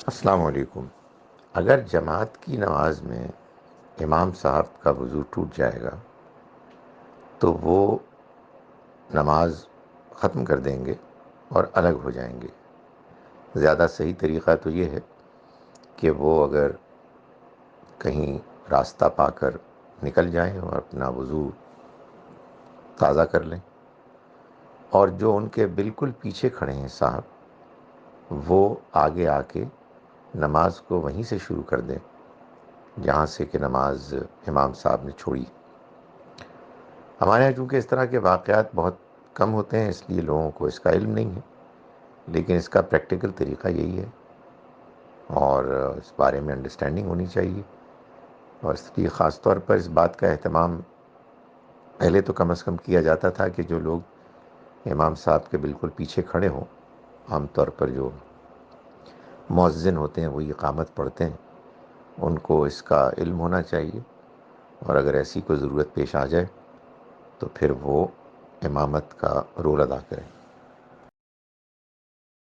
السلام علیکم۔ اگر جماعت کی نماز میں امام صاحب کا وضو ٹوٹ جائے گا تو وہ نماز ختم کر دیں گے اور الگ ہو جائیں گے۔ زیادہ صحیح طریقہ تو یہ ہے کہ وہ اگر کہیں راستہ پا کر نکل جائیں اور اپنا وضو تازہ کر لیں، اور جو ان کے بالکل پیچھے کھڑے ہیں صاحب، وہ آگے آ کے نماز کو وہیں سے شروع کر دیں جہاں سے کہ نماز امام صاحب نے چھوڑی۔ ہمارے یہاں چونکہ اس طرح کے واقعات بہت کم ہوتے ہیں، اس لیے لوگوں کو اس کا علم نہیں ہے، لیکن اس کا پریکٹیکل طریقہ یہی ہے، اور اس بارے میں انڈرسٹینڈنگ ہونی چاہیے۔ اور اس لیے خاص طور پر اس بات کا اہتمام پہلے تو کم از کم کیا جاتا تھا کہ جو لوگ امام صاحب کے بالکل پیچھے کھڑے ہوں، عام طور پر جو مؤذن ہوتے ہیں وہ اقامت پڑھتے ہیں، ان کو اس کا علم ہونا چاہیے، اور اگر ایسی کوئی ضرورت پیش آ جائے تو پھر وہ امامت کا رول ادا کریں۔